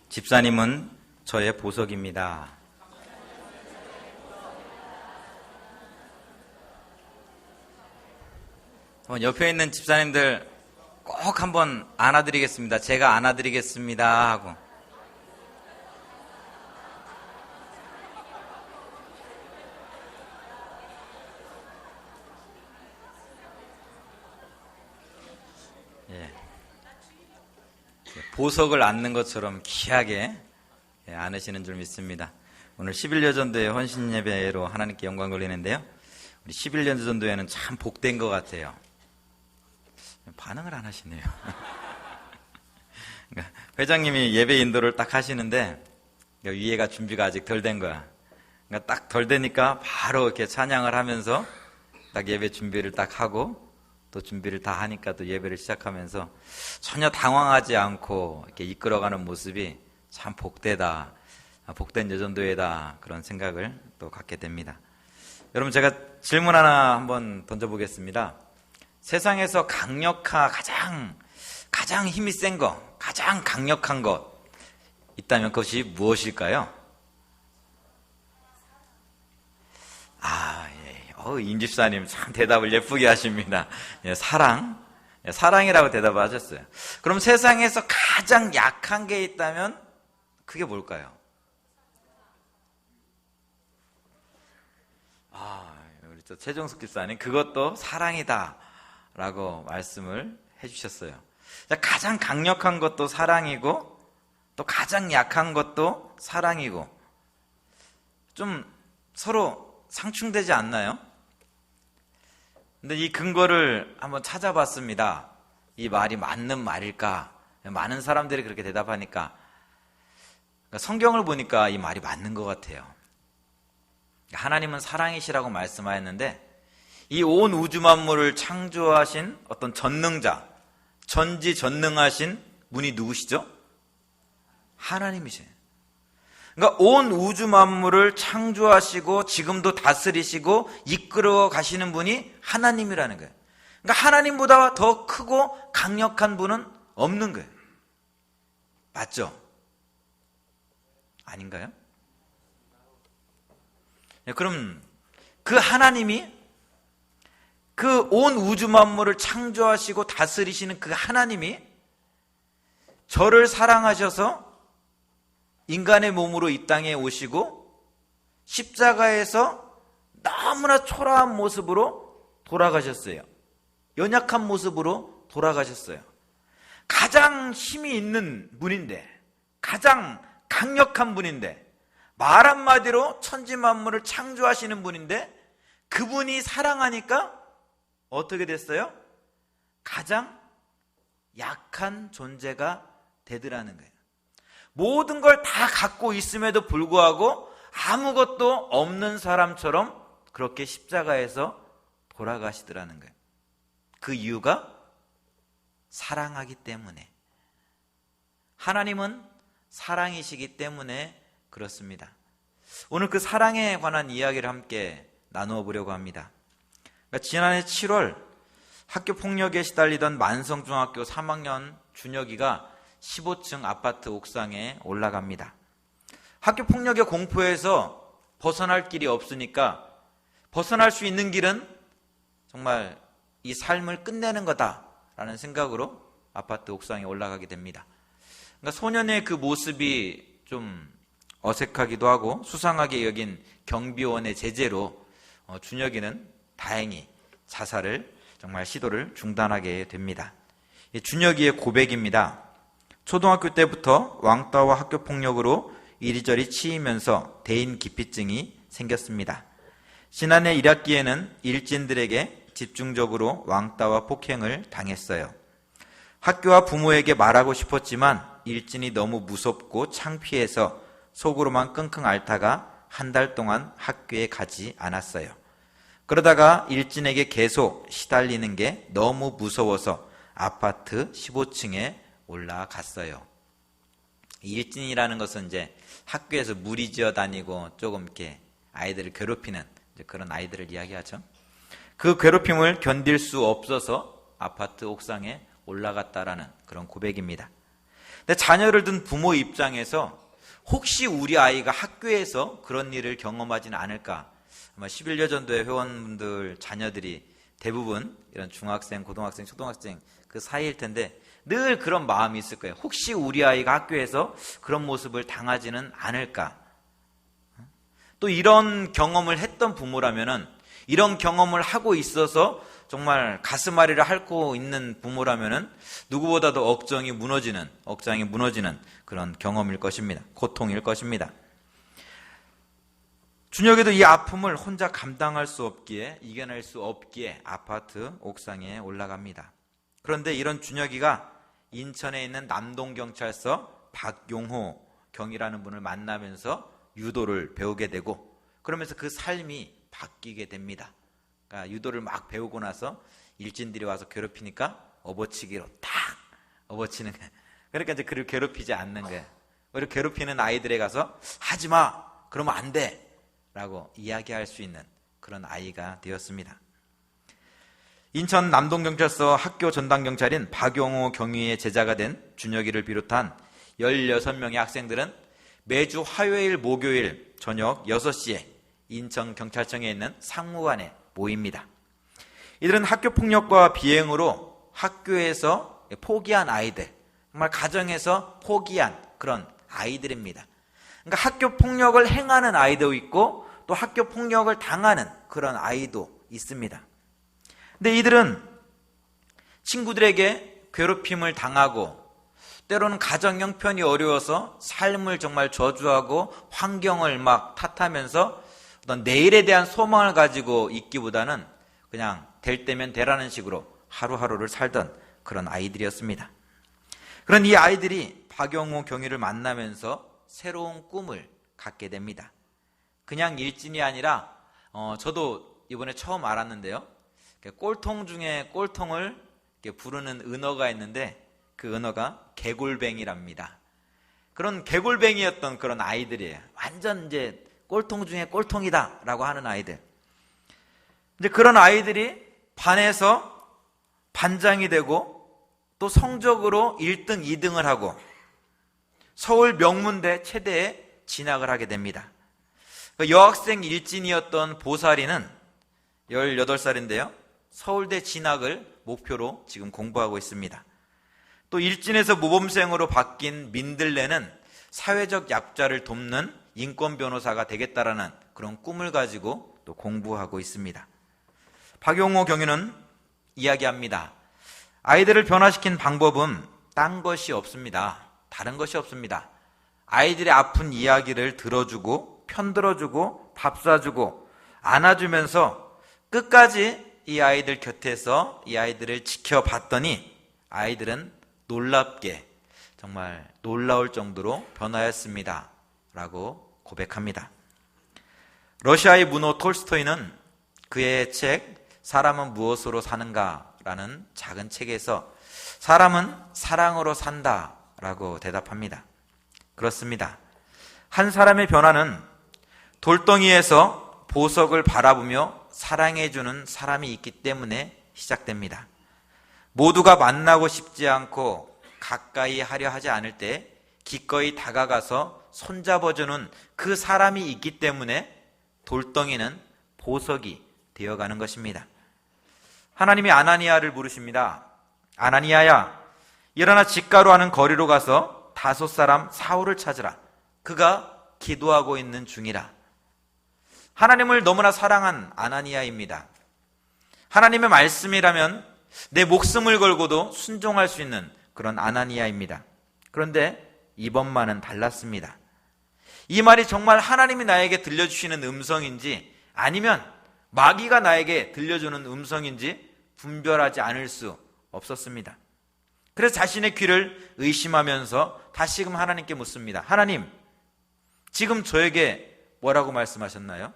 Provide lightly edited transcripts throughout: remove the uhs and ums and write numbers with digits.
집사님은 저의 보석입니다. 옆에 있는 집사님들 꼭 한번 안아드리겠습니다. 제가 안아드리겠습니다 하고. 예. 보석을 안는 것처럼 귀하게 안으시는 줄 믿습니다. 오늘 11년 전도의 헌신 예배로 하나님께 영광 돌리는데요. 우리 11년 전도에는 참 복된 것 같아요. 반응을 안 하시네요. 그러니까 회장님이 예배 인도를 딱 하시는데 위에가 준비가 아직 덜 된 거야. 그러니까 딱 덜 되니까 바로 이렇게 찬양을 하면서 딱 예배 준비를 딱 하고 또 준비를 다 하니까 또 예배를 시작하면서 전혀 당황하지 않고 이렇게 이끌어가는 모습이 참 복되다, 복된 여전도회다, 그런 생각을 또 갖게 됩니다. 여러분, 제가 질문 하나 한번 던져보겠습니다. 세상에서 가장 힘이 센 것, 가장 강력한 것 있다면 그것이 무엇일까요? 임집사님 참 대답을 예쁘게 하십니다. 사랑. 사랑이라고 대답을 하셨어요. 그럼 세상에서 가장 약한 게 있다면 그게 뭘까요? 우리 또 최종숙 집사님, 그것도 사랑이다 라고 말씀을 해주셨어요. 가장 강력한 것도 사랑이고 또 가장 약한 것도 사랑이고, 좀 서로 상충되지 않나요? 근데 이 근거를 한번 찾아봤습니다. 이 말이 맞는 말일까? 많은 사람들이 그렇게 대답하니까 성경을 보니까 이 말이 맞는 것 같아요. 하나님은 사랑이시라고 말씀하였는데 이 온 우주 만물을 창조하신 어떤 전능자, 전지전능하신 분이 누구시죠? 하나님이세요. 그러니까 온 우주 만물을 창조하시고 지금도 다스리시고 이끌어 가시는 분이 하나님이라는 거예요. 그러니까 하나님보다 더 크고 강력한 분은 없는 거예요. 맞죠? 아닌가요? 그럼 그 하나님이, 그 온 우주 만물을 창조하시고 다스리시는 그 하나님이 저를 사랑하셔서 인간의 몸으로 이 땅에 오시고 십자가에서 너무나 초라한 모습으로 돌아가셨어요. 연약한 모습으로 돌아가셨어요. 가장 힘이 있는 분인데, 가장 강력한 분인데, 말 한마디로 천지만물을 창조하시는 분인데, 그분이 사랑하니까 어떻게 됐어요? 가장 약한 존재가 되더라는 거예요. 모든 걸 다 갖고 있음에도 불구하고 아무것도 없는 사람처럼 그렇게 십자가에서 돌아가시더라는 거예요. 그 이유가 사랑하기 때문에. 하나님은 사랑이시기 때문에 그렇습니다. 오늘 그 사랑에 관한 이야기를 함께 나누어 보려고 합니다. 지난해 7월 학교 폭력에 시달리던 만성중학교 3학년 준혁이가 15층 아파트 옥상에 올라갑니다. 학교 폭력의 공포에서 벗어날 길이 없으니까 벗어날 수 있는 길은 정말 이 삶을 끝내는 거다라는 생각으로 아파트 옥상에 올라가게 됩니다. 그러니까 소년의 그 모습이 좀 어색하기도 하고 수상하게 여긴 경비원의 제재로 준혁이는 다행히 자살을, 정말 시도를 중단하게 됩니다. 준혁이의 고백입니다. 초등학교 때부터 왕따와 학교 폭력으로 이리저리 치이면서 대인 기피증이 생겼습니다. 지난해 1학기에는 일진들에게 집중적으로 왕따와 폭행을 당했어요. 학교와 부모에게 말하고 싶었지만 일진이 너무 무섭고 창피해서 속으로만 끙끙 앓다가 한 달 동안 학교에 가지 않았어요. 그러다가 일진에게 계속 시달리는 게 너무 무서워서 아파트 15층에 올라갔어요. 일진이라는 것은 이제 학교에서 무리지어 다니고 조금 이렇게 아이들을 괴롭히는 그런 아이들을 이야기하죠. 그 괴롭힘을 견딜 수 없어서 아파트 옥상에 올라갔다라는 그런 고백입니다. 근데 자녀를 둔 부모 입장에서 혹시 우리 아이가 학교에서 그런 일을 경험하지는 않을까? 아마 11여 전도의 회원분들 자녀들이 대부분 이런 중학생, 고등학생, 초등학생 그 사이일 텐데 늘 그런 마음이 있을 거예요. 혹시 우리 아이가 학교에서 그런 모습을 당하지는 않을까? 또 이런 경험을 했던 부모라면은, 이런 경험을 하고 있어서 정말 가슴앓이를 앓고 있는 부모라면은 누구보다도 억장이 무너지는 그런 경험일 것입니다. 고통일 것입니다. 준혁이도 이 아픔을 혼자 감당할 수 없기에, 이겨낼 수 없기에 아파트 옥상에 올라갑니다. 그런데 이런 준혁이가 인천에 있는 남동경찰서 박용호 경이라는 분을 만나면서 유도를 배우게 되고, 그러면서 그 삶이 바뀌게 됩니다. 그러니까 유도를 막 배우고 나서 일진들이 와서 괴롭히니까 업어치기로 탁 업어치는 거예요. 그러니까 이제 그를 괴롭히지 않는 거예요. 오히려 괴롭히는 아이들에 가서 하지마, 그러면 안 돼 라고 이야기할 수 있는 그런 아이가 되었습니다. 인천 남동경찰서 학교 전담경찰인 박용호 경위의 제자가 된 준혁이를 비롯한 16명의 학생들은 매주 화요일, 목요일 저녁 6시에 인천경찰청에 있는 상무관에 모입니다. 이들은 학교폭력과 비행으로 학교에서 포기한 아이들, 정말 가정에서 포기한 그런 아이들입니다. 그러니까 학교폭력을 행하는 아이도 있고 또 학교폭력을 당하는 그런 아이도 있습니다. 근데 이들은 친구들에게 괴롭힘을 당하고 때로는 가정 형편이 어려워서 삶을 정말 저주하고 환경을 막 탓하면서 어떤 내일에 대한 소망을 가지고 있기보다는 그냥 될 때면 되라는 식으로 하루하루를 살던 그런 아이들이었습니다. 그런 이 아이들이 박용호 경위를 만나면서 새로운 꿈을 갖게 됩니다. 그냥 일진이 아니라 저도 이번에 처음 알았는데요. 꼴통 중에 꼴통을 부르는 은어가 있는데 그 은어가 개골뱅이랍니다. 그런 개골뱅이였던 그런 아이들이에요. 완전 이제 꼴통 중에 꼴통이다 라고 하는 아이들. 이제 그런 아이들이 반에서 반장이 되고 또 성적으로 1등, 2등을 하고 서울 명문대 체대에 진학을 하게 됩니다. 여학생 일진이었던 보살이는 18살인데요. 서울대 진학을 목표로 지금 공부하고 있습니다. 또 일진에서 모범생으로 바뀐 민들레는 사회적 약자를 돕는 인권 변호사가 되겠다라는 그런 꿈을 가지고 또 공부하고 있습니다. 박용호 경위는 이야기합니다. 아이들을 변화시킨 방법은 딴 것이 없습니다. 다른 것이 없습니다. 아이들의 아픈 이야기를 들어주고 편들어주고 밥 사주고 안아주면서 끝까지 이 아이들 곁에서 이 아이들을 지켜봤더니 아이들은 놀랍게, 정말 놀라울 정도로 변화했습니다 라고 고백합니다. 러시아의 문호 톨스토이는 그의 책 사람은 무엇으로 사는가 라는 작은 책에서 사람은 사랑으로 산다 라고 대답합니다. 그렇습니다. 한 사람의 변화는 돌덩이에서 보석을 바라보며 사랑해주는 사람이 있기 때문에 시작됩니다. 모두가 만나고 싶지 않고 가까이 하려 하지 않을 때 기꺼이 다가가서 손잡아주는 그 사람이 있기 때문에 돌덩이는 보석이 되어가는 것입니다. 하나님이 아나니아를 부르십니다. 아나니아야, 일어나 직가로 하는 거리로 가서 5 사울을 찾으라. 그가 기도하고 있는 중이라. 하나님을 너무나 사랑한 아나니아입니다. 하나님의 말씀이라면 내 목숨을 걸고도 순종할 수 있는 그런 아나니아입니다. 그런데 이번만은 달랐습니다. 이 말이 정말 하나님이 나에게 들려주시는 음성인지 아니면 마귀가 나에게 들려주는 음성인지 분별하지 않을 수 없었습니다. 그래서 자신의 귀를 의심하면서 다시금 하나님께 묻습니다. 하나님, 지금 저에게 뭐라고 말씀하셨나요?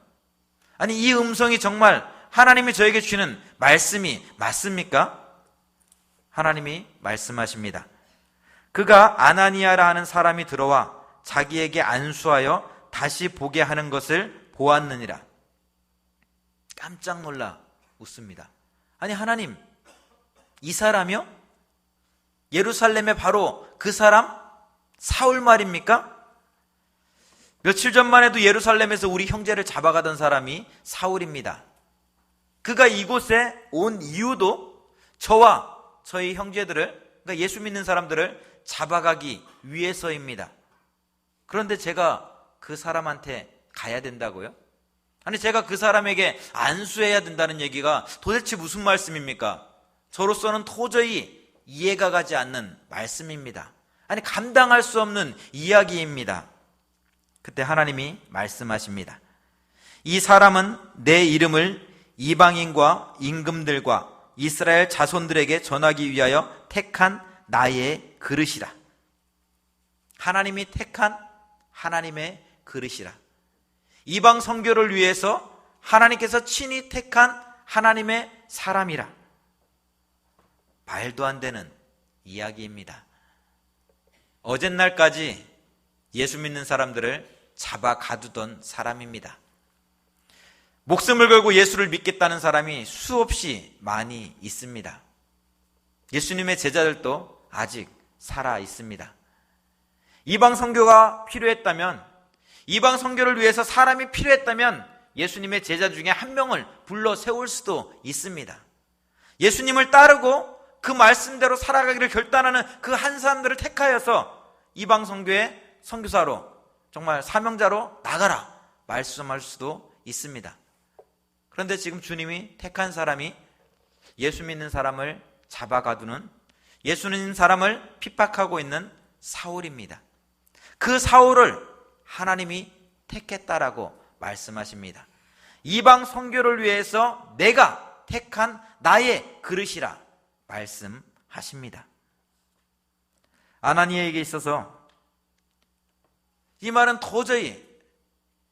아니, 이 음성이 정말 하나님이 저에게 주시는 말씀이 맞습니까? 하나님이 말씀하십니다. 그가 아나니아라 하는 사람이 들어와 자기에게 안수하여 다시 보게 하는 것을 보았느니라. 깜짝 놀라 웃습니다. 아니, 하나님, 이 사람이요? 예루살렘의 바로 그 사람? 사울 말입니까? 며칠 전만 해도 예루살렘에서 우리 형제를 잡아가던 사람이 사울입니다. 그가 이곳에 온 이유도 저와 저희 형제들을, 그러니까 예수 믿는 사람들을 잡아가기 위해서입니다. 그런데 제가 그 사람한테 가야 된다고요? 아니, 제가 그 사람에게 안수해야 된다는 얘기가 도대체 무슨 말씀입니까? 저로서는 도저히 이해가 가지 않는 말씀입니다. 아니, 감당할 수 없는 이야기입니다. 그때 하나님이 말씀하십니다. 이 사람은 내 이름을 이방인과 임금들과 이스라엘 자손들에게 전하기 위하여 택한 나의 그릇이라. 하나님이 택한 하나님의 그릇이라. 이방 선교를 위해서 하나님께서 친히 택한 하나님의 사람이라. 말도 안 되는 이야기입니다. 어젯날까지 예수 믿는 사람들을 잡아 가두던 사람입니다. 목숨을 걸고 예수를 믿겠다는 사람이 수없이 많이 있습니다. 예수님의 제자들도 아직 살아 있습니다. 이방 선교가 필요했다면, 이방 선교를 위해서 사람이 필요했다면 예수님의 제자 중에 한 명을 불러 세울 수도 있습니다. 예수님을 따르고 그 말씀대로 살아가기를 결단하는 그 한 사람들을 택하여서 이방 선교의 선교사로, 정말 사명자로 나가라 말씀할 수도 있습니다. 그런데 지금 주님이 택한 사람이 예수 믿는 사람을 잡아가두는, 예수 믿는 사람을 핍박하고 있는 사울입니다. 그 사울을 하나님이 택했다라고 말씀하십니다. 이방 선교를 위해서 내가 택한 나의 그릇이라 말씀하십니다. 아나니에게 있어서 이 말은 도저히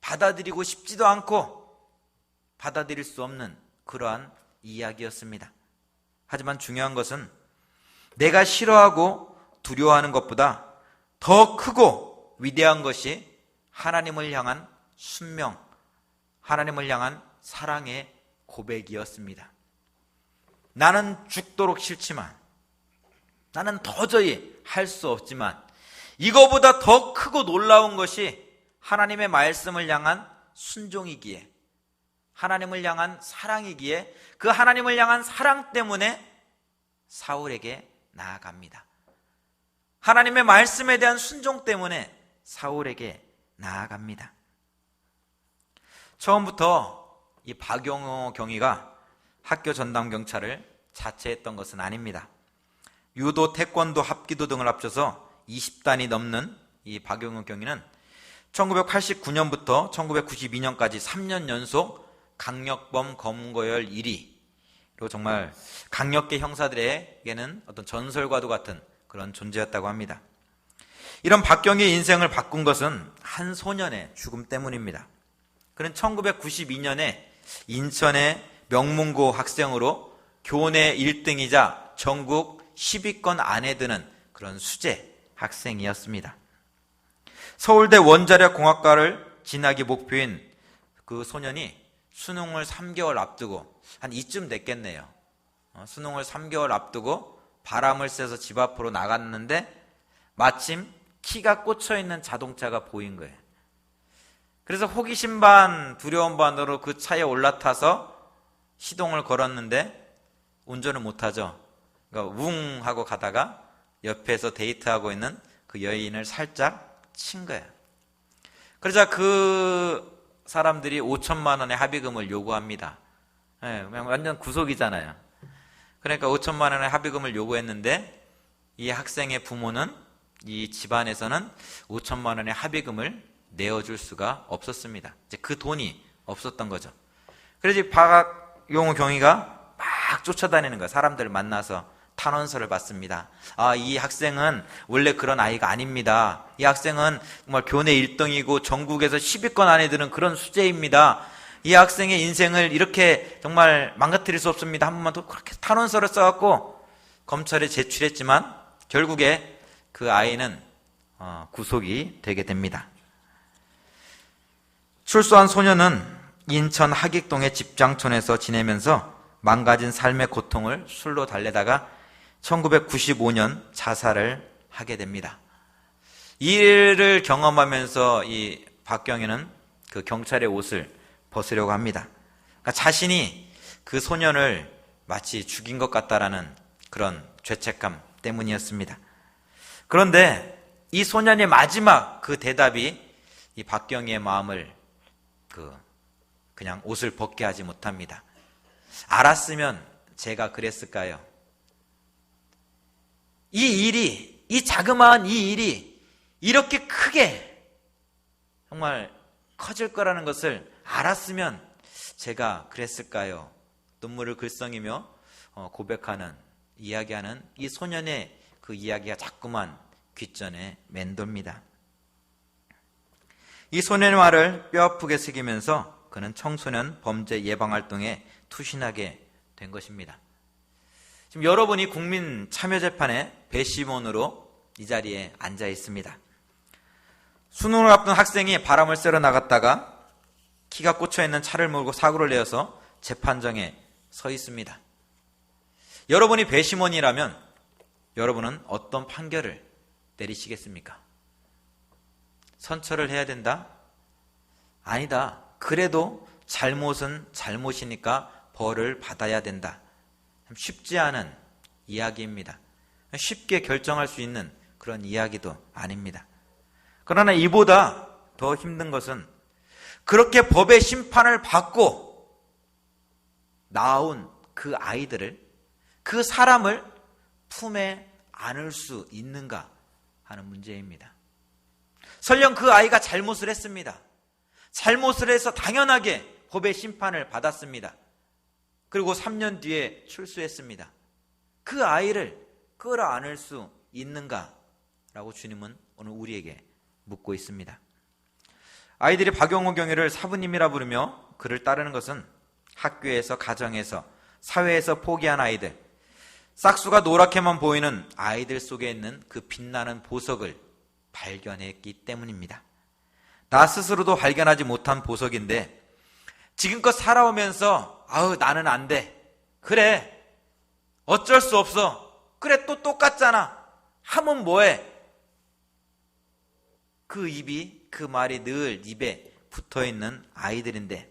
받아들이고 싶지도 않고 받아들일 수 없는 그러한 이야기였습니다. 하지만 중요한 것은 내가 싫어하고 두려워하는 것보다 더 크고 위대한 것이 하나님을 향한 순명, 하나님을 향한 사랑의 고백이었습니다. 나는 죽도록 싫지만, 나는 도저히 할 수 없지만, 이거보다 더 크고 놀라운 것이 하나님의 말씀을 향한 순종이기에, 하나님을 향한 사랑이기에, 그 하나님을 향한 사랑 때문에 사울에게 나아갑니다. 하나님의 말씀에 대한 순종 때문에 사울에게 나아갑니다. 처음부터 이 박용호 경위가 학교 전담 경찰을 자처했던 것은 아닙니다. 유도, 태권도, 합기도 등을 합쳐서 20단이 넘는 이 박용호 경위는 1989년부터 1992년까지 3년 연속 강력범 검거열 1위로 정말 강력계 형사들에게는 어떤 전설과도 같은 그런 존재였다고 합니다. 이런 박경희의 인생을 바꾼 것은 한 소년의 죽음 때문입니다. 그는 1992년에 인천의 명문고 학생으로 교내 1등이자 전국 10위권 안에 드는 그런 수재 학생이었습니다. 서울대 원자력 공학과를 진학이 목표인 그 소년이 수능을 3개월 앞두고, 한 이쯤 됐겠네요. 수능을 3개월 앞두고 바람을 쐬서 집 앞으로 나갔는데 마침 키가 꽂혀있는 자동차가 보인 거예요. 그래서 호기심 반 두려움 반으로 그 차에 올라타서 시동을 걸었는데 운전을 못하죠. 그러니까 웅 하고 가다가 옆에서 데이트하고 있는 그 여인을 살짝 친 거예요. 그러자 그 사람들이 5천만 원의 합의금을 요구합니다. 네, 그냥 완전 구속이잖아요. 그러니까 5천만 원의 합의금을 요구했는데 이 학생의 부모는, 이 집안에서는 5천만 원의 합의금을 내어줄 수가 없었습니다. 이제 그 돈이 없었던 거죠. 그래서 박용호 경위가 막 쫓아다니는 거예요. 사람들을 만나서 탄원서를 받습니다. 이 학생은 원래 그런 아이가 아닙니다. 이 학생은 정말 교내 1등이고 전국에서 10위권 안에 드는 그런 수재입니다. 이 학생의 인생을 이렇게 정말 망가뜨릴 수 없습니다. 한 번만 더 그렇게 탄원서를 써갖고 검찰에 제출했지만 결국에 그 아이는 구속이 되게 됩니다. 출소한 소년은 인천 하객동의 집장촌에서 지내면서 망가진 삶의 고통을 술로 달래다가 1995년 자살을 하게 됩니다. 이를 경험하면서 이 박경희는 그 경찰의 옷을 벗으려고 합니다. 그러니까 자신이 그 소년을 마치 죽인 것 같다라는 그런 죄책감 때문이었습니다. 그런데 이 소년의 마지막 그 대답이 이 박경희의 마음을 그냥 옷을 벗게 하지 못합니다. 알았으면 제가 그랬을까요? 이 자그마한 이 일이 이렇게 크게 정말 커질 거라는 것을 알았으면 제가 그랬을까요? 눈물을 글썽이며 고백하는, 이야기하는 이 소년의 그 이야기가 자꾸만 귓전에 맴돕니다. 이 소년의 말을 뼈아프게 새기면서 그는 청소년 범죄 예방 활동에 투신하게 된 것입니다. 지금 여러분이 국민참여재판의 배심원으로 이 자리에 앉아 있습니다. 수능을 앞둔 학생이 바람을 쐬러 나갔다가 키가 꽂혀있는 차를 몰고 사고를 내어서 재판정에 서 있습니다. 여러분이 배심원이라면 여러분은 어떤 판결을 내리시겠습니까? 선처를 해야 된다? 아니다. 그래도 잘못은 잘못이니까 벌을 받아야 된다. 쉽지 않은 이야기입니다. 쉽게 결정할 수 있는 그런 이야기도 아닙니다. 그러나 이보다 더 힘든 것은 그렇게 법의 심판을 받고 나온 그 아이들을, 그 사람을 품에 안을 수 있는가 하는 문제입니다. 설령 그 아이가 잘못을 했습니다. 잘못을 해서 당연하게 법의 심판을 받았습니다. 그리고 3년 뒤에 출소했습니다. 그 아이를 끌어안을 수 있는가라고 주님은 오늘 우리에게 묻고 있습니다. 아이들이 박용호 경위를 사부님이라 부르며 그를 따르는 것은 학교에서, 가정에서, 사회에서 포기한 아이들, 싹수가 노랗게만 보이는 아이들 속에 있는 그 빛나는 보석을 발견했기 때문입니다. 나 스스로도 발견하지 못한 보석인데 지금껏 살아오면서 나는 안 돼. 그래. 어쩔 수 없어. 그래, 또 똑같잖아. 하면 뭐해? 그 말이 늘 입에 붙어있는 아이들인데,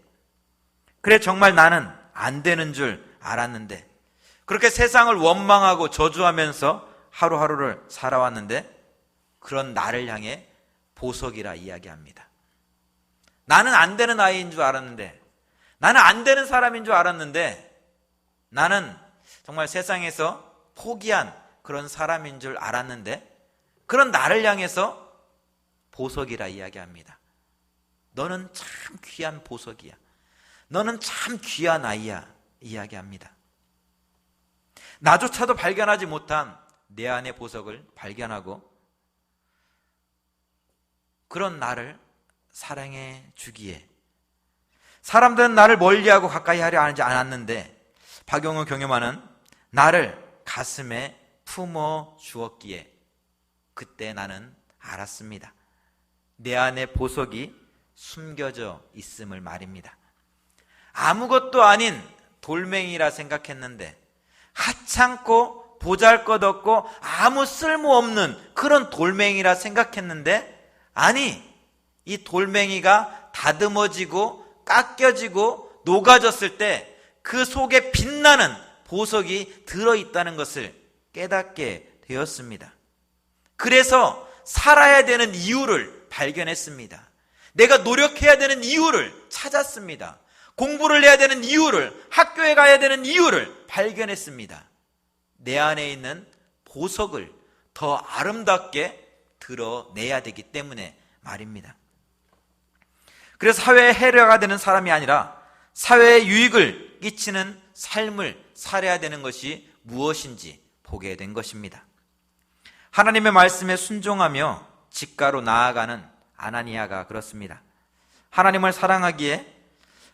그래, 정말 나는 안 되는 줄 알았는데, 그렇게 세상을 원망하고 저주하면서 하루하루를 살아왔는데, 그런 나를 향해 보석이라 이야기합니다. 나는 안 되는 아이인 줄 알았는데, 나는 안 되는 사람인 줄 알았는데, 나는 정말 세상에서 포기한 그런 사람인 줄 알았는데, 그런 나를 향해서 보석이라 이야기합니다. 너는 참 귀한 보석이야. 너는 참 귀한 아이야. 이야기합니다. 나조차도 발견하지 못한 내 안의 보석을 발견하고 그런 나를 사랑해 주기에, 사람들은 나를 멀리하고 가까이 하려 하지 않았는데 박용호 경영관은 나를 가슴에 품어 주었기에 그때 나는 알았습니다. 내 안에 보석이 숨겨져 있음을 말입니다. 아무것도 아닌 돌멩이라 생각했는데, 하찮고 보잘것없고 아무 쓸모없는 그런 돌멩이라 생각했는데, 아니, 이 돌멩이가 다듬어지고 깎여지고 녹아졌을 때 그 속에 빛나는 보석이 들어있다는 것을 깨닫게 되었습니다. 그래서 살아야 되는 이유를 발견했습니다. 내가 노력해야 되는 이유를 찾았습니다. 공부를 해야 되는 이유를, 학교에 가야 되는 이유를 발견했습니다. 내 안에 있는 보석을 더 아름답게 드러내야 되기 때문에 말입니다. 그래서 사회에 해로가 되는 사람이 아니라 사회에 유익을 끼치는 삶을 살아야 되는 것이 무엇인지 보게 된 것입니다. 하나님의 말씀에 순종하며 직가로 나아가는 아나니아가 그렇습니다. 하나님을 사랑하기에,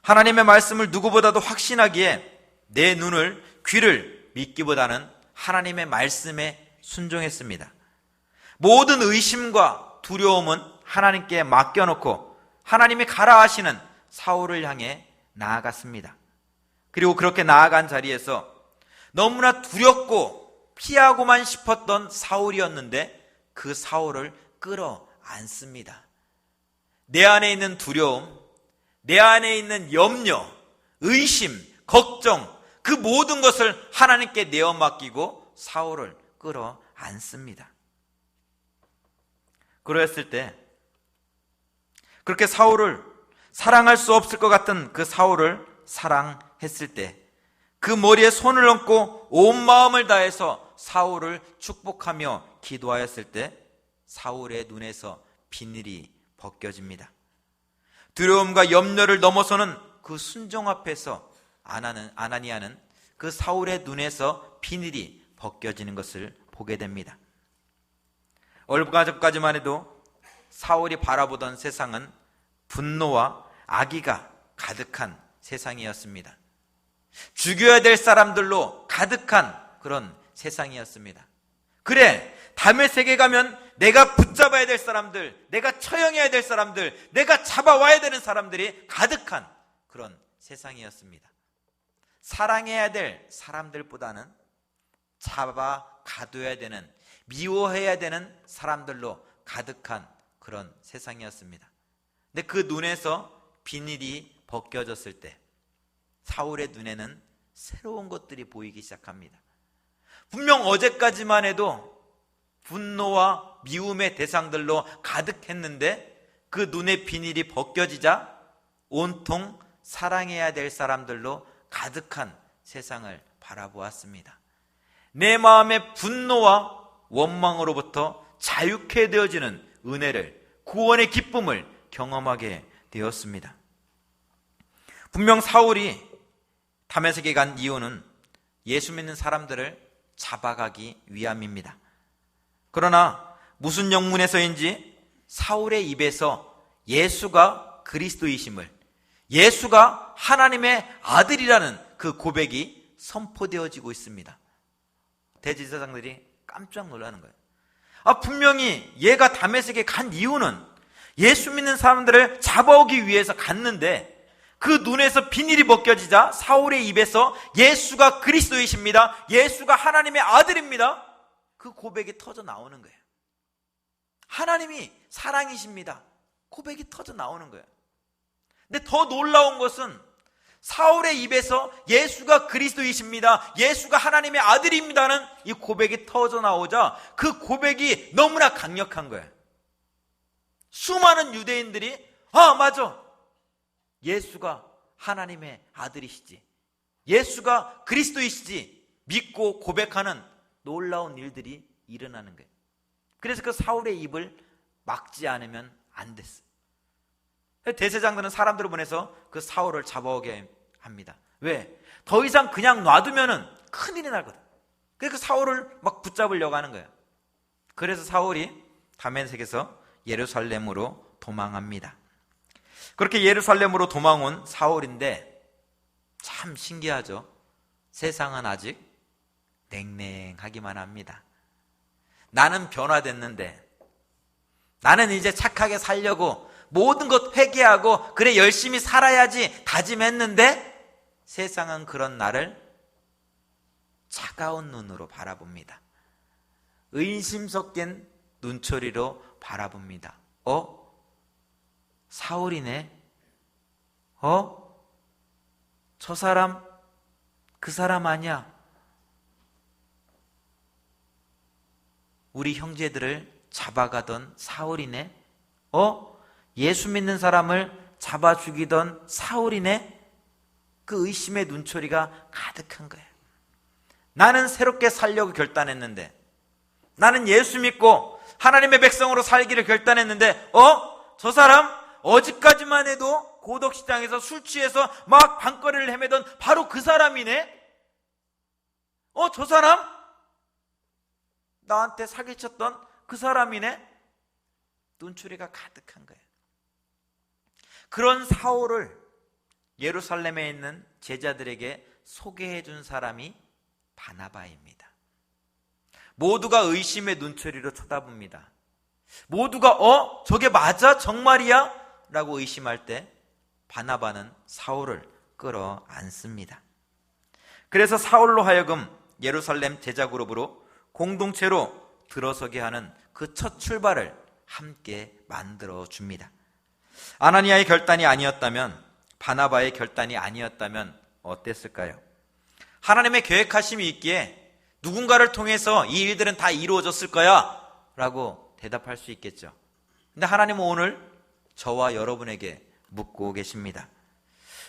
하나님의 말씀을 누구보다도 확신하기에 내 눈을, 귀를 믿기보다는 하나님의 말씀에 순종했습니다. 모든 의심과 두려움은 하나님께 맡겨놓고 하나님이 가라 하시는 사울을 향해 나아갔습니다. 그리고 그렇게 나아간 자리에서 너무나 두렵고 피하고만 싶었던 사울이었는데 그 사울을 앉습니다. 내 안에 있는 두려움, 내 안에 있는 염려, 의심, 걱정, 그 모든 것을 하나님께 내어 맡기고 사울을 끌어안습니다. 그러했을 때, 그렇게 사울을 사랑할 수 없을 것 같은 그 사울을 사랑했을 때, 그 머리에 손을 얹고 온 마음을 다해서 사울을 축복하며 기도하였을 때 사울의 눈에서 비늘이 벗겨집니다. 두려움과 염려를 넘어서는 그 순종 앞에서 아나니아는 그 사울의 눈에서 비늘이 벗겨지는 것을 보게 됩니다. 얼마 전까지만 해도 사울이 바라보던 세상은 분노와 악의가 가득한 세상이었습니다. 죽여야 될 사람들로 가득한 그런 세상이었습니다. 그래, 다메섹에 가면 내가 붙잡아야 될 사람들, 내가 처형해야 될 사람들, 내가 잡아와야 되는 사람들이 가득한 그런 세상이었습니다. 사랑해야 될 사람들보다는 잡아 가둬야 되는, 미워해야 되는 사람들로 가득한 그런 세상이었습니다. 근데 그 눈에서 비늘이 벗겨졌을 때 사울의 눈에는 새로운 것들이 보이기 시작합니다. 분명 어제까지만 해도 분노와 미움의 대상들로 가득했는데 그 눈의 비늘이 벗겨지자 온통 사랑해야 될 사람들로 가득한 세상을 바라보았습니다. 내 마음의 분노와 원망으로부터 자유케 되어지는 은혜를, 구원의 기쁨을 경험하게 되었습니다. 분명 사울이 다메섹에 간 이유는 예수 믿는 사람들을 잡아가기 위함입니다. 그러나 무슨 영문에서인지 사울의 입에서 예수가 그리스도이심을, 예수가 하나님의 아들이라는 그 고백이 선포되어지고 있습니다. 대제사장들이 깜짝 놀라는 거예요. 분명히 얘가 다메섹에 간 이유는 예수 믿는 사람들을 잡아오기 위해서 갔는데 그 눈에서 비늘이 벗겨지자 사울의 입에서 예수가 그리스도이십니다, 예수가 하나님의 아들입니다, 그 고백이 터져 나오는 거예요. 하나님이 사랑이십니다, 고백이 터져 나오는 거예요. 근데 더 놀라운 것은 사울의 입에서 예수가 그리스도이십니다, 예수가 하나님의 아들입니다는 이 고백이 터져 나오자 그 고백이 너무나 강력한 거예요. 수많은 유대인들이 맞아, 예수가 하나님의 아들이시지, 예수가 그리스도이시지 믿고 고백하는 놀라운 일들이 일어나는 거예요. 그래서 그 사울의 입을 막지 않으면 안 됐어요. 대제사장들은 사람들을 보내서 그 사울을 잡아오게 합니다. 왜? 더 이상 그냥 놔두면은 큰일이 나거든. 그래서 사울을 막 붙잡으려고 하는 거예요. 그래서 사울이 다메섹에서 예루살렘으로 도망합니다. 그렇게 예루살렘으로 도망온 사울인데 참 신기하죠. 세상은 아직 냉랭하기만 합니다. 나는 변화됐는데, 나는 이제 착하게 살려고 모든 것 회개하고 그래 열심히 살아야지 다짐했는데 세상은 그런 나를 차가운 눈으로 바라봅니다. 의심 섞인 눈초리로 바라봅니다. 사울이네? 저 사람 그 사람 아니야? 우리 형제들을 잡아가던 사울이네? 예수 믿는 사람을 잡아 죽이던 사울이네? 그 의심의 눈초리가 가득한 거예요. 나는 새롭게 살려고 결단했는데, 나는 예수 믿고 하나님의 백성으로 살기를 결단했는데 저 사람 어제까지만 해도 고덕시장에서 술 취해서 막 밤거리를 헤매던 바로 그 사람이네? 저 사람 나한테 사기쳤던 그 사람이네? 눈초리가 가득한 거예요. 그런 사울을 예루살렘에 있는 제자들에게 소개해 준 사람이 바나바입니다. 모두가 의심의 눈초리로 쳐다봅니다. 모두가 저게 맞아? 정말이야? 라고 의심할 때 바나바는 사울을 끌어안습니다. 그래서 사울로 하여금 예루살렘 제자 그룹으로 공동체로 들어서게 하는 그 첫 출발을 함께 만들어 줍니다. 아나니아의 결단이 아니었다면, 바나바의 결단이 아니었다면 어땠을까요? 하나님의 계획하심이 있기에 누군가를 통해서 이 일들은 다 이루어졌을 거야 라고 대답할 수 있겠죠. 근데 하나님은 오늘 저와 여러분에게 묻고 계십니다.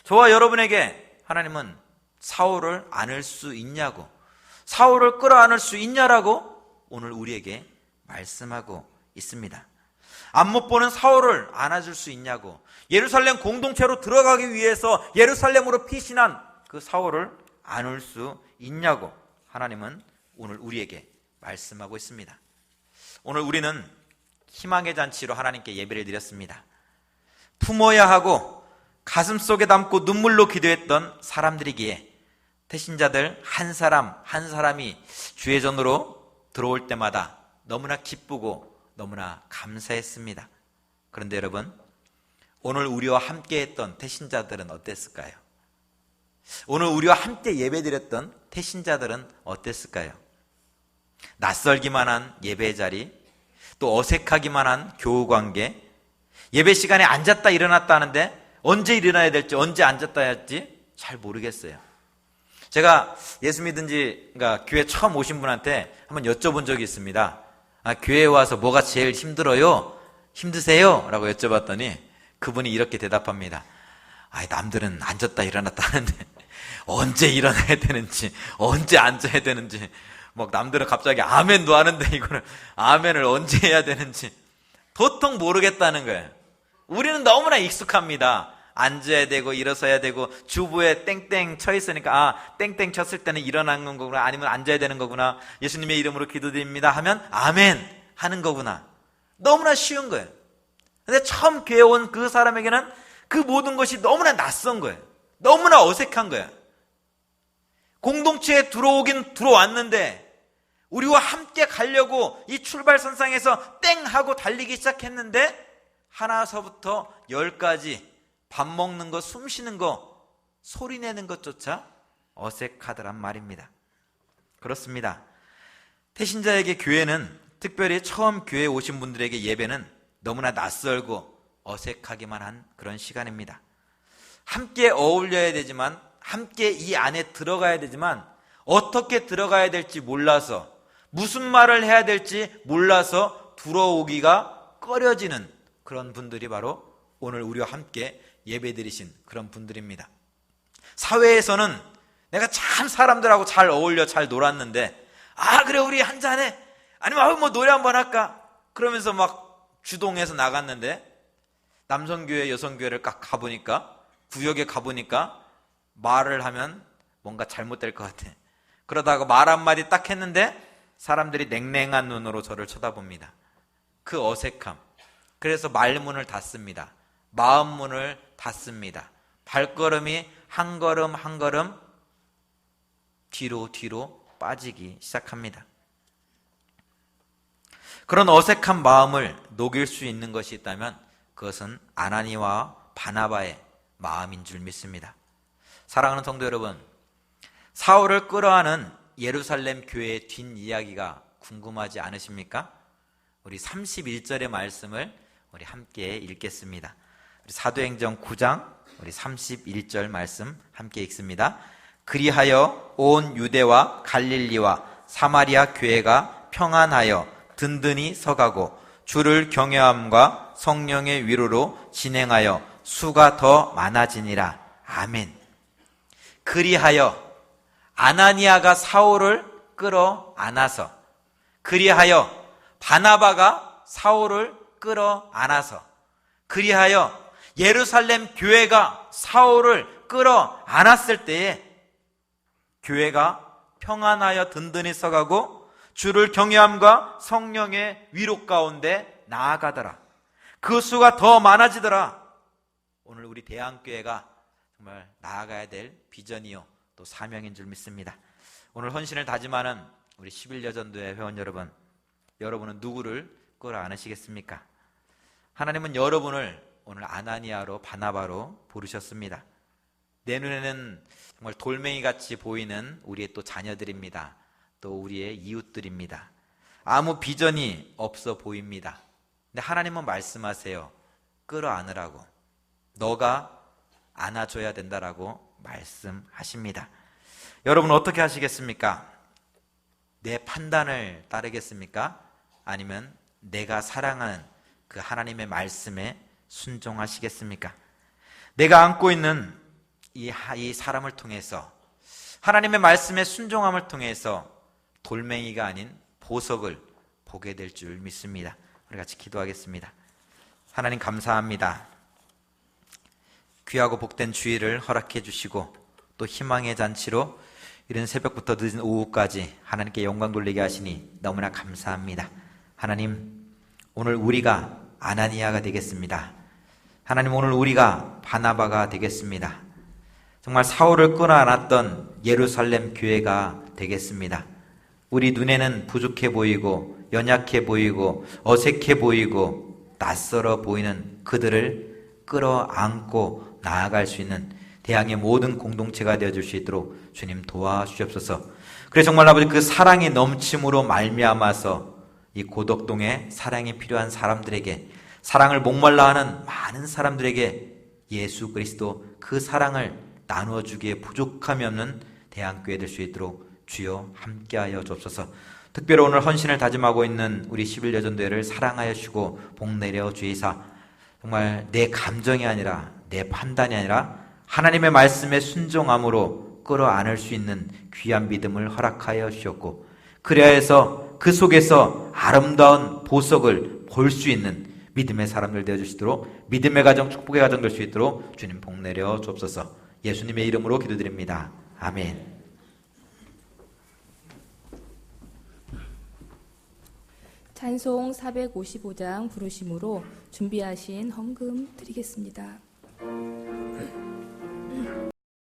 저와 여러분에게 하나님은 사울을 안을 수 있냐고, 사울을 끌어안을 수 있냐라고 오늘 우리에게 말씀하고 있습니다. 앞 못 보는 사울을 안아줄 수 있냐고, 예루살렘 공동체로 들어가기 위해서 예루살렘으로 피신한 그 사울을 안을 수 있냐고 하나님은 오늘 우리에게 말씀하고 있습니다. 오늘 우리는 희망의 잔치로 하나님께 예배를 드렸습니다. 품어야 하고 가슴 속에 담고 눈물로 기도했던 사람들이기에 태신자들 한 사람 한 사람이 주의 전으로 들어올 때마다 너무나 기쁘고 너무나 감사했습니다. 그런데 여러분, 오늘 우리와 함께 했던 태신자들은 어땠을까요? 오늘 우리와 함께 예배드렸던 태신자들은 어땠을까요? 낯설기만 한 예배 자리, 또 어색하기만 한 교우 관계, 예배 시간에 앉았다 일어났다 하는데 언제 일어나야 될지, 언제 앉았다 해야 할지 잘 모르겠어요. 제가 예수 믿은 지, 그러니까 교회 처음 오신 분한테 한번 여쭤본 적이 있습니다. 교회에 와서 뭐가 제일 힘들어요? 힘드세요? 라고 여쭤봤더니 그분이 이렇게 대답합니다. 남들은 앉았다 일어났다 하는데 언제 일어나야 되는지, 언제 앉아야 되는지, 막 남들은 갑자기 아멘도 하는데 이거는 아멘을 언제 해야 되는지 도통 모르겠다는 거예요. 우리는 너무나 익숙합니다. 앉아야 되고 일어서야 되고, 주부에 땡땡 쳐 있으니까 땡땡 쳤을 때는 일어나는 거구나, 아니면 앉아야 되는 거구나, 예수님의 이름으로 기도드립니다 하면 아멘 하는 거구나. 너무나 쉬운 거예요. 근데 처음 교회 온 그 사람에게는 그 모든 것이 너무나 낯선 거예요. 너무나 어색한 거예요. 공동체에 들어오긴 들어왔는데 우리와 함께 가려고 이 출발선상에서 땡 하고 달리기 시작했는데 하나서부터 10까지 밥 먹는 거, 숨 쉬는 거, 소리 내는 것조차 어색하더란 말입니다. 그렇습니다. 태신자에게 교회는, 특별히 처음 교회에 오신 분들에게 예배는 너무나 낯설고 어색하기만 한 그런 시간입니다. 함께 어울려야 되지만, 함께 이 안에 들어가야 되지만 어떻게 들어가야 될지 몰라서, 무슨 말을 해야 될지 몰라서 들어오기가 꺼려지는 그런 분들이 바로 오늘 우리와 함께 예배드리신 그런 분들입니다. 사회에서는 내가 참 사람들하고 잘 어울려 잘 놀았는데, 그래 우리 한잔해, 아니면 뭐 노래 한번 할까, 그러면서 막 주동해서 나갔는데 남성교회 여성교회를 딱 가보니까, 구역에 가보니까 말을 하면 뭔가 잘못될 것 같아. 그러다가 말 한마디 딱 했는데 사람들이 냉랭한 눈으로 저를 쳐다봅니다. 그 어색함. 그래서 말문을 닫습니다. 마음문을 닫습니다. 발걸음이 한 걸음 한 걸음 뒤로 빠지기 시작합니다. 그런 어색한 마음을 녹일 수 있는 것이 있다면 그것은 아나니아와 바나바의 마음인 줄 믿습니다. 사랑하는 성도 여러분, 사울을 끌어안은 예루살렘 교회의 뒷이야기가 궁금하지 않으십니까? 우리 31절의 말씀을 우리 함께 읽겠습니다. 우리 사도행전 9장 우리 31절 말씀 함께 읽습니다. 그리하여 온 유대와 갈릴리와 사마리아 교회가 평안하여 든든히 서가고 주를 경외함과 성령의 위로로 진행하여 수가 더 많아지니라. 아멘. 그리하여, 아나니아가 사울을 끌어안아서, 그리하여 바나바가 사울을 끌어안아서, 그리하여 예루살렘 교회가 사울을 끌어안았을 때에 교회가 평안하여 든든히 서가고 주를 경외함과 성령의 위로 가운데 나아가더라. 그 수가 더 많아지더라. 오늘 우리 대한교회가 정말 나아가야 될 비전이요 또 사명인 줄 믿습니다. 오늘 헌신을 다짐하는 우리 11여 전도회 회원 여러분, 여러분은 누구를 끌어안으시겠습니까? 하나님은 여러분을 오늘 아나니아로 바나바로 부르셨습니다. 내 눈에는 정말 돌멩이같이 보이는 우리의 또 자녀들입니다. 또 우리의 이웃들입니다. 아무 비전이 없어 보입니다. 근데 하나님은 말씀하세요. 끌어안으라고. 너가 안아줘야 된다라고 말씀하십니다. 여러분 어떻게 하시겠습니까? 내 판단을 따르겠습니까? 아니면 내가 사랑하는 그 하나님의 말씀에 순종하시겠습니까? 내가 안고 있는 이 사람을 통해서 하나님의 말씀에 순종함을 통해서 돌멩이가 아닌 보석을 보게 될 줄 믿습니다. 우리 같이 기도하겠습니다. 하나님 감사합니다. 귀하고 복된 주일을 허락해 주시고 또 희망의 잔치로 이른 새벽부터 늦은 오후까지 하나님께 영광 돌리게 하시니 너무나 감사합니다. 하나님, 오늘 우리가 아나니아가 되겠습니다. 하나님, 오늘 우리가 바나바가 되겠습니다. 정말 사울을 끌어안았던 예루살렘 교회가 되겠습니다. 우리 눈에는 부족해 보이고 연약해 보이고 어색해 보이고 낯설어 보이는 그들을 끌어안고 나아갈 수 있는 대항의 모든 공동체가 되어줄 수 있도록 주님 도와주시옵소서. 그래서 정말 아버지 그 사랑의 넘침으로 말미암아서 이 고덕동에 사랑이 필요한 사람들에게, 사랑을 목말라하는 많은 사람들에게 예수 그리스도 그 사랑을 나누어 주기에 부족함이 없는 대한교회 될 수 있도록 주여 함께하여 주옵소서. 특별히 오늘 헌신을 다짐하고 있는 우리 11여전도회를 사랑하여 주시고 복 내려 주이사, 정말 내 감정이 아니라 내 판단이 아니라 하나님의 말씀에 순종함으로 끌어안을 수 있는 귀한 믿음을 허락하여 주셨고, 그래야 해서 그 속에서 아름다운 보석을 볼 수 있는 믿음의 사람들 되어주시도록, 믿음의 가정, 축복의 가정 될 수 있도록 주님 복 내려 주옵소서. 예수님의 이름으로 기도드립니다. 아멘. 찬송 455장 부르심으로 준비하신 헌금 드리겠습니다.